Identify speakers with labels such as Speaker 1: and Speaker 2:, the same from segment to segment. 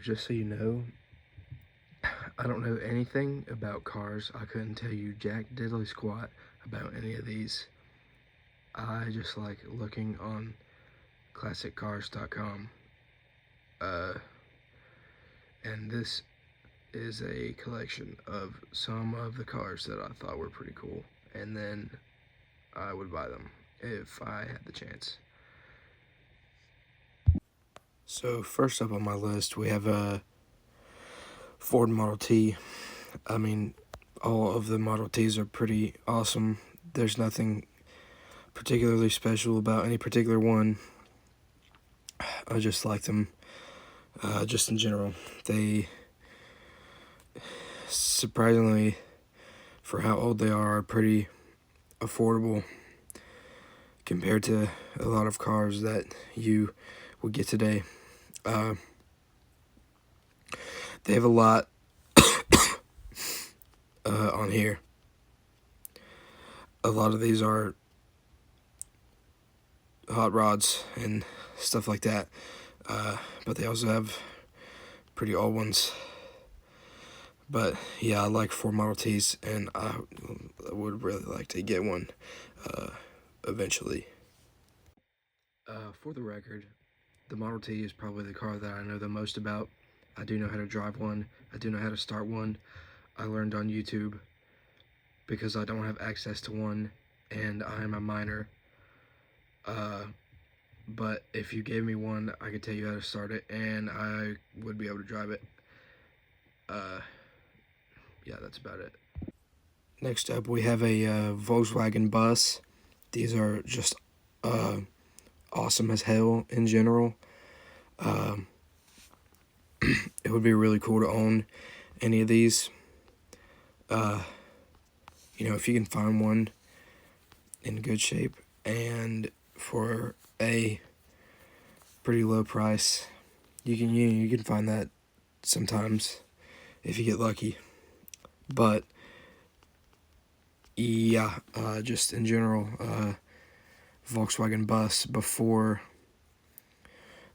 Speaker 1: just so you know, I don't know anything about cars. I couldn't tell you jack diddly squat about any of these. I just like looking on classiccars.com. And this is a collection of some of the cars that I thought were pretty cool, and then I would buy them if I had the chance. So first up on my list, we have a Ford Model T. I mean, all of the Model Ts are pretty awesome. There's nothing particularly special about any particular one. I just like them, just in general. They, surprisingly, for how old they are pretty affordable compared to a lot of cars that you would get today. They have a lot on here. A lot of these are hot rods and stuff like that, but they also have pretty old ones. But yeah, I like Ford Model Ts, and I would really like to get one eventually. For the record, the Model T is probably the car that I know the most about. I do know how to drive one. I do know how to start one. I learned on YouTube because I don't have access to one, and I am a minor. But if you gave me one, I could tell you how to start it, and I would be able to drive it. Yeah, that's about it. Next up, we have a Volkswagen bus. These are just awesome as hell in general. It would be really cool to own any of these. You know, if you can find one in good shape and for a pretty low price, you can find that sometimes if you get lucky. But yeah, just in general, Volkswagen bus before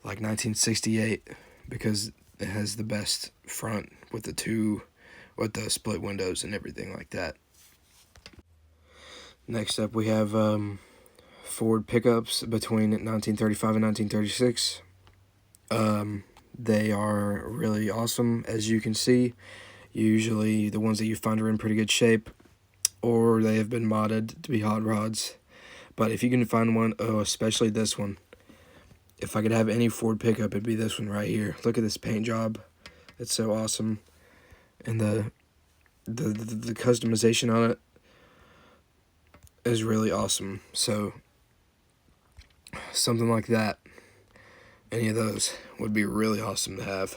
Speaker 1: like 1968, because it has the best front with the split windows and everything like that. Next up, we have Ford pickups between 1935 and 1936. They are really awesome, as you can see. Usually the ones that you find are in pretty good shape, or they have been modded to be hot rods. But if you can find one, oh, especially this one. If I could have any Ford pickup, it'd be this one right here. Look at this paint job. It's so awesome. And the customization on it is really awesome. So something like that, any of those, would be really awesome to have.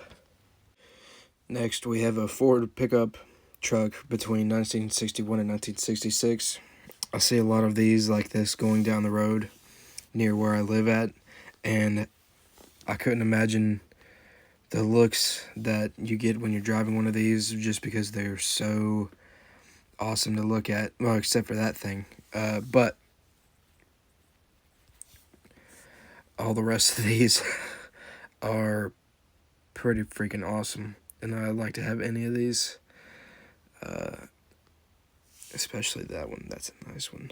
Speaker 1: Next, we have a Ford pickup truck between 1961 and 1966. I see a lot of these like this going down the road near where I live at, and I couldn't imagine the looks that you get when you're driving one of these, just because they're so awesome to look at. Well, except for that thing. But all the rest of these are pretty freaking awesome, and I'd like to have any of these. Especially that one. That's a nice one.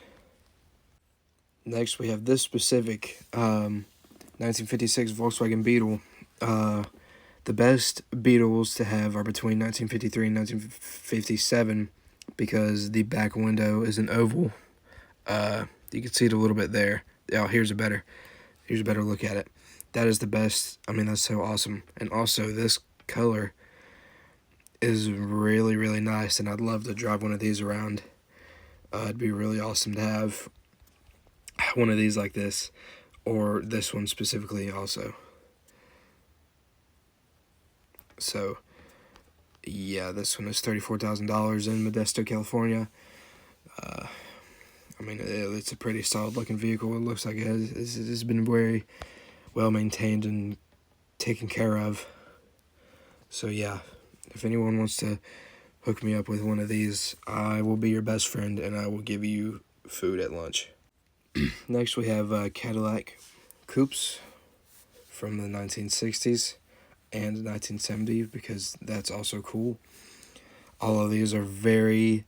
Speaker 1: Next, we have this specific 1956 Volkswagen Beetle. The best Beetles to have are between 1953 and 1957, because the back window is an oval. You can see it a little bit there. Oh, here's a better look at it. That is the best. I mean, that's so awesome. And also, this color is really, really nice, and I'd love to drive one of these around. It'd be really awesome to have one of these like this, or this one specifically also. So yeah, this one is $34,000 in Modesto, California. I mean, it's a pretty solid looking vehicle. It looks like it has been very well maintained and taken care of. So yeah, if anyone wants to hook me up with one of these, I will be your best friend, and I will give you food at lunch. Next, we have Cadillac Coupes from the 1960s. and 1970 because that's also cool. All of these are very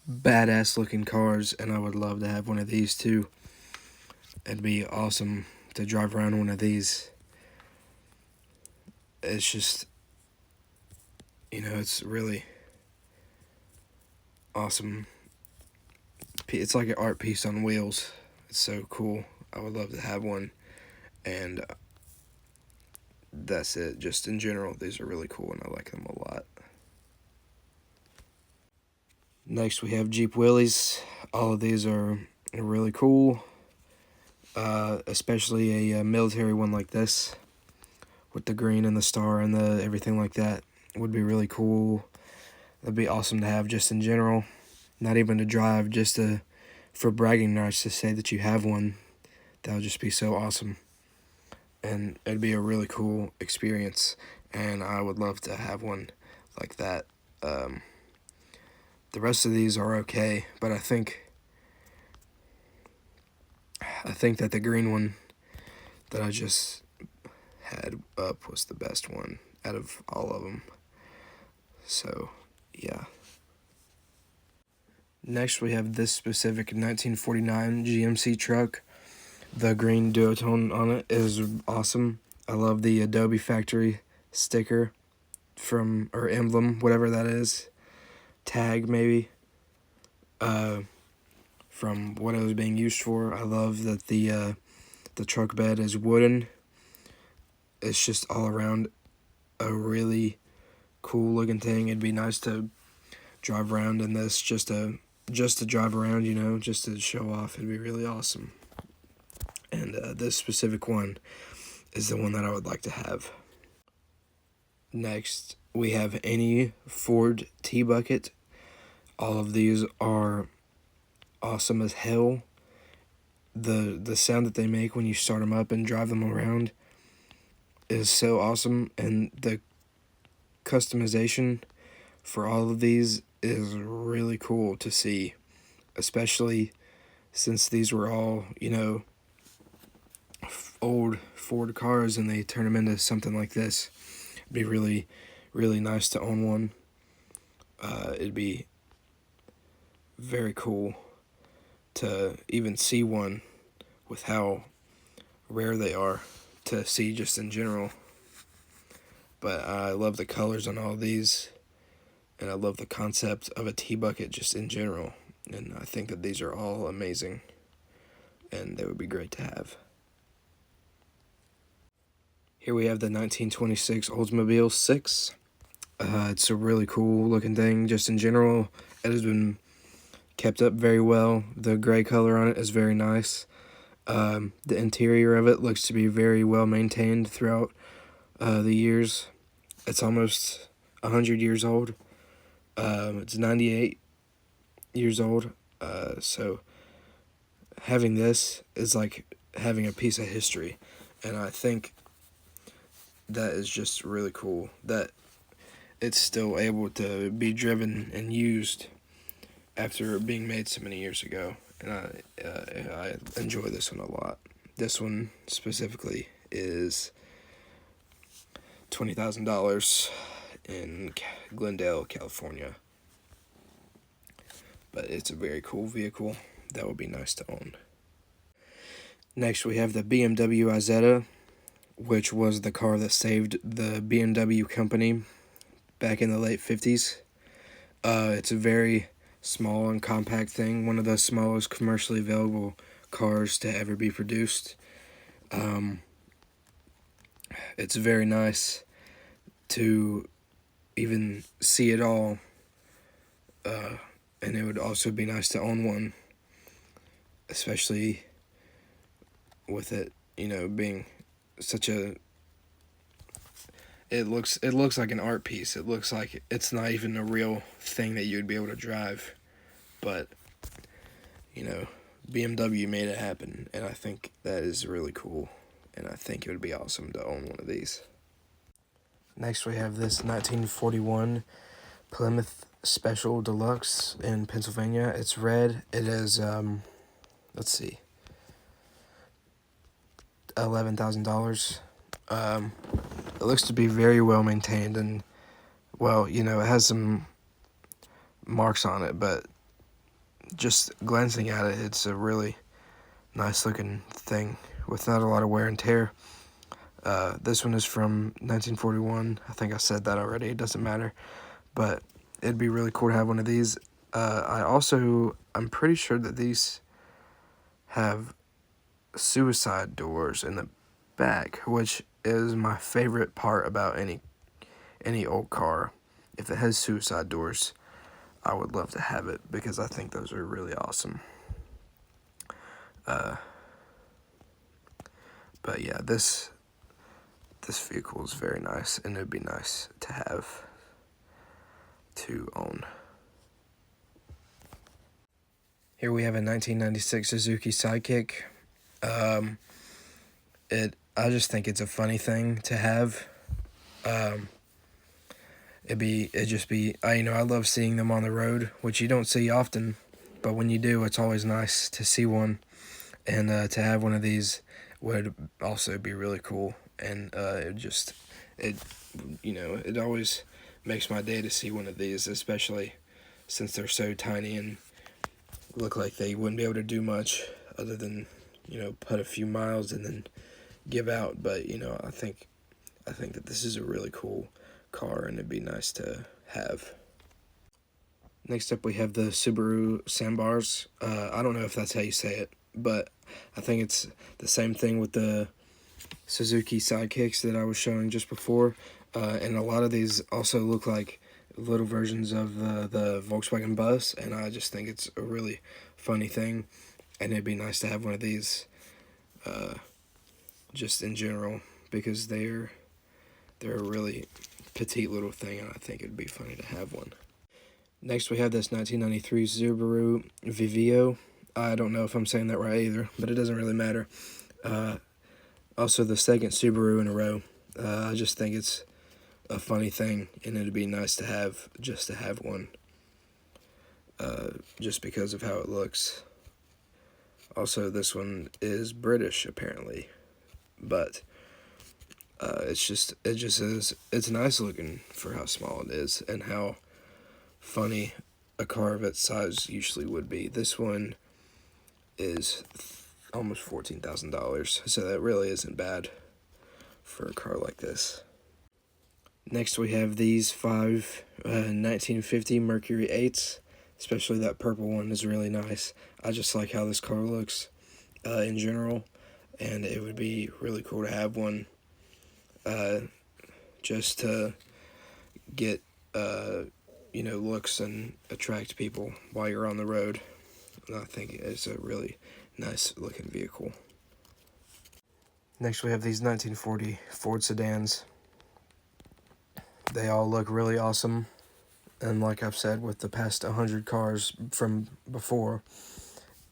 Speaker 1: badass looking cars, and I would love to have one of these too. It'd be awesome to drive around one of these. It's just, it's really awesome. It's like an art piece on wheels. It's so cool. I would love to have one. And that's it. Just in general, these are really cool, and I like them a lot. Next, we have Jeep Willys. All of these are really cool, especially a military one like this with the green and the star and the everything like that would be really cool. That'd be awesome to have just in general, not even to drive, just for bragging rights to say that you have one. That would just be so awesome, and it'd be a really cool experience, and I would love to have one like that. The rest of these are okay, but I think that the green one that I just had up was the best one out of all of them. So, yeah. Next, we have this specific 1949 GMC truck. The green duotone on it is awesome. I love the Adobe Factory sticker or emblem, whatever that is. Tag, maybe. From what it was being used for. I love that the truck bed is wooden. It's just all around a really cool looking thing. It'd be nice to drive around in this just to drive around, just to show off. It'd be really awesome. And this specific one is the one that I would like to have. Next, we have any Ford T-Bucket. All of these are awesome as hell. The sound that they make when you start them up and drive them around is so awesome, and the customization for all of these is really cool to see, especially since these were all, old Ford cars and they turn them into something like this. It'd be really, really nice to own one. It'd be very cool to even see one with how rare they are to see just in general. But I love the colors on all these, and I love the concept of a T-Bucket just in general. And I think that these are all amazing, and they would be great to have. Here we have the 1926 Oldsmobile 6. It's a really cool looking thing just in general. It has been kept up very well. The gray color on it is very nice. The interior of it looks to be very well maintained throughout the years. It's almost 100 years old. It's 98 years old. So having this is like having a piece of history. And I think that is just really cool that it's still able to be driven and used after being made so many years ago. And I enjoy this one a lot. This one specifically is $20,000 in Glendale, California. But it's a very cool vehicle that would be nice to own. Next, we have the BMW Isetta, which was the car that saved the BMW company back in the late 50s. It's a very small and compact thing, one of the smallest commercially available cars to ever be produced. It's very nice to even see it all, and it would also be nice to own one, especially with it, being such a... It looks like an art piece. It looks like it's not even a real thing that you would be able to drive. But, BMW made it happen, and I think that is really cool. And I think it would be awesome to own one of these. Next, we have this 1941 Plymouth Special Deluxe in Pennsylvania. It's red. It is, let's see, $11,000. looks to be very well maintained, and well, you know, it has some marks on it, but just glancing at it, it's a really nice looking thing with not a lot of wear and tear. This one is from 1941. I think I said that already. It doesn't matter, but it'd be really cool to have one of these. I'm pretty sure that these have suicide doors in the back, which is my favorite part about any old car. If it has suicide doors, I would love to have it because I think those are really awesome. But yeah, this vehicle is very nice, and it'd be nice to own. Here we have a 1996 Suzuki Sidekick. I just think it's a funny thing to have. I love seeing them on the road, which you don't see often, but when you do, it's always nice to see one, and to have one of these would also be really cool. And it always makes my day to see one of these, especially since they're so tiny and look like they wouldn't be able to do much other than, put a few miles and then give out. But, I think that this is a really cool car, and it'd be nice to have. Next up, we have the Subaru Sandbars. I don't know if that's how you say it, but I think it's the same thing with the Suzuki Sidekicks that I was showing just before. And a lot of these also look like little versions of the Volkswagen Bus, and I just think it's a really funny thing, and it'd be nice to have one of these just in general, because they're a really petite little thing, and I think it'd be funny to have one. Next, we have this 1993 Subaru Vivio. I don't know if I'm saying that right either, but it doesn't really matter. Also, the second Subaru in a row. I just think it's a funny thing, and it'd be nice to have one, just because of how it looks. Also, this one is British apparently, but it's nice looking for how small it is and how funny a car of its size usually would be. This one is almost $14,000, so that really isn't bad for a car like this. Next, we have these 5 1950 Mercury 8s. Especially that purple one is really nice. I just like how this car looks in general, and it would be really cool to have one just to get looks and attract people while you're on the road. And I think it's a really nice looking vehicle. Next, we have these 1940 Ford sedans. They all look really awesome, and like I've said with the past 100 cars from before,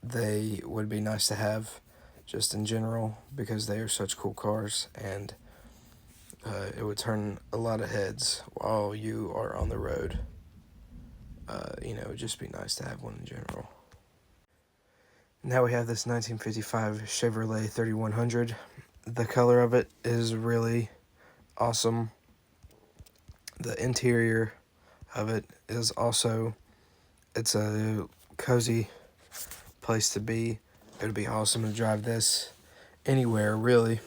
Speaker 1: they would be nice to have just in general because they are such cool cars, and it would turn a lot of heads while you are on the road. It would just be nice to have one in general. Now we have this 1955 Chevrolet 3100. The color of it is really awesome. The interior of it is also, it's a cozy place to be. It would be awesome to drive this anywhere, really.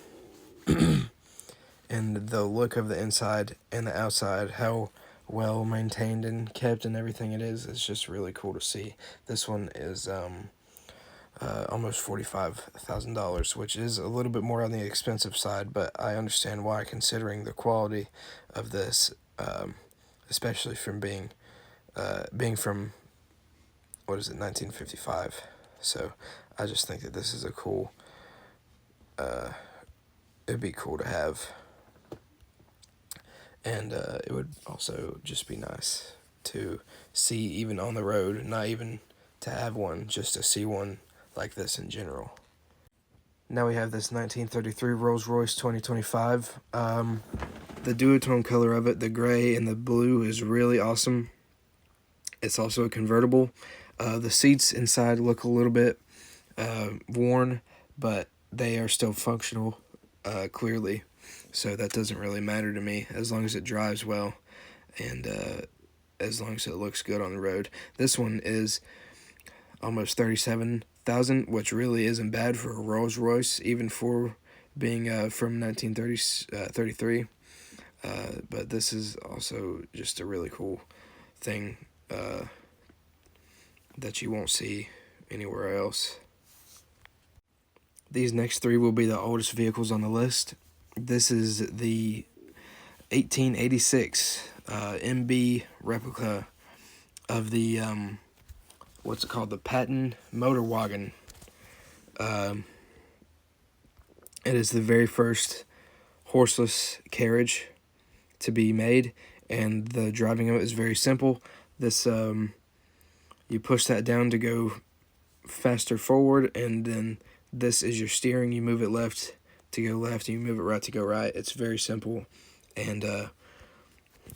Speaker 1: And the look of the inside and the outside, how well maintained and kept and everything it is, it's just really cool to see. This one is almost $45,000, which is a little bit more on the expensive side, but I understand why, considering the quality of this, especially from being from, 1955. So I just think that this is a cool, it'd be cool to have, and it would also just be nice to see even on the road, not even to have one, just to see one like this in general. Now we have this 1933 Rolls-Royce 2025. The duotone color of it, the gray and the blue, is really awesome. It's also a convertible. The seats inside look a little bit worn, but they are still functional, clearly. so that doesn't really matter to me as long as it drives well and as long as it looks good on the road. This one is almost 37,000, which really isn't bad for a Rolls Royce, even for being from 1933. But this is also just a really cool thing that you won't see anywhere else. These next three will be the oldest vehicles on the list. This is the 1886 MB replica of the what's it called, the Patton Motor Wagon. It is the very first horseless carriage to be made, and the driving of it is very simple. This you push that down to go faster forward, and then this is your steering. You move it left to go left, and you move it right to go right. It's very simple, and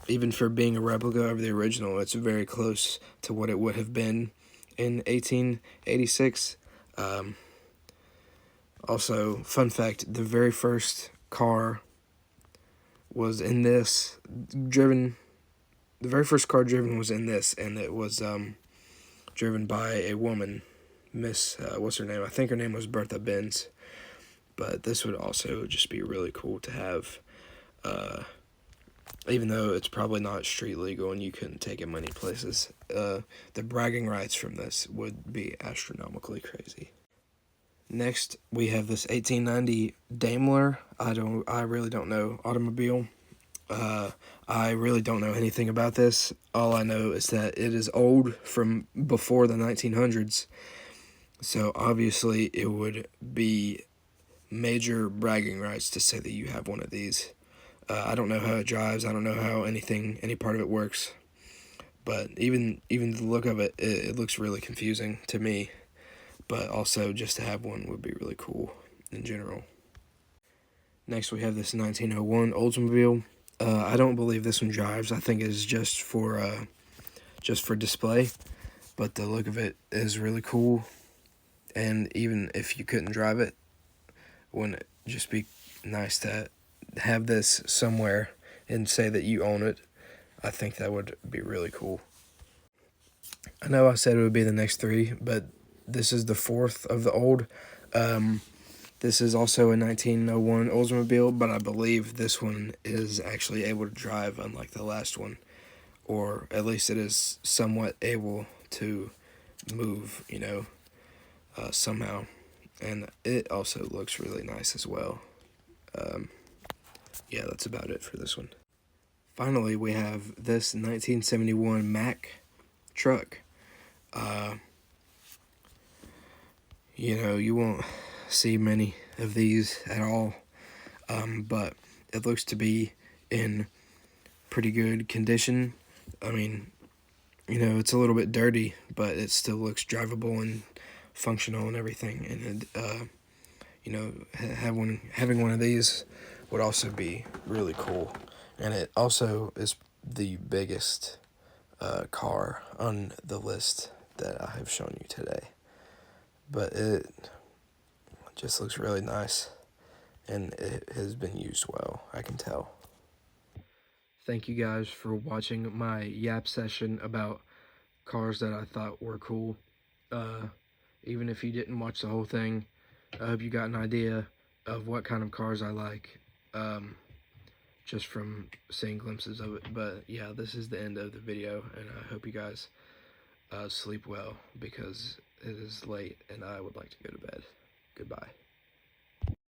Speaker 1: even for being a replica of the original, it's very close to what it would have been in 1886. Also, fun fact, the very first car was in this, the very first car driven was in this, and it was driven by a woman, Miss, what's her name? I think her name was Bertha Benz. But this would also just be really cool to have, even though it's probably not street legal and you couldn't take it many places. The bragging rights from this would be astronomically crazy. Next, we have this 1890 Daimler. I really don't know automobile. I really don't know anything about this. All I know is that it is old, from before the 1900s. So obviously it would be major bragging rights to say that you have one of these. I don't know how it drives. I don't know how any part of it works. But even the look of it, it looks really confusing to me. But also, just to have one would be really cool in general. Next, we have this 1901 Oldsmobile. I don't believe this one drives. I think it's just for display. But the look of it is really cool. And even if you couldn't drive it, wouldn't it just be nice to have this somewhere and say that you own it? I think that would be really cool. I know I said it would be the next three, but this is the fourth of the old. This is also a 1901 Oldsmobile, but I believe this one is actually able to drive, unlike the last one. Or at least it is somewhat able to move, somehow. And it also looks really nice as well. Yeah, that's about it for this one. Finally, we have this 1971 Mack truck. You won't see many of these at all, but it looks to be in pretty good condition. I mean, it's a little bit dirty, but it still looks drivable and functional and everything. And having one of these would also be really cool. And it also is the biggest car on the list that I have shown you today. But it just looks really nice, and it has been used well, I can tell. Thank you guys for watching my yap session about cars that I thought were cool. Even if you didn't watch the whole thing, I hope you got an idea of what kind of cars I like, just from seeing glimpses of it. But yeah, this is the end of the video, and I hope you guys sleep well, because it is late and I would like to go to bed. Goodbye.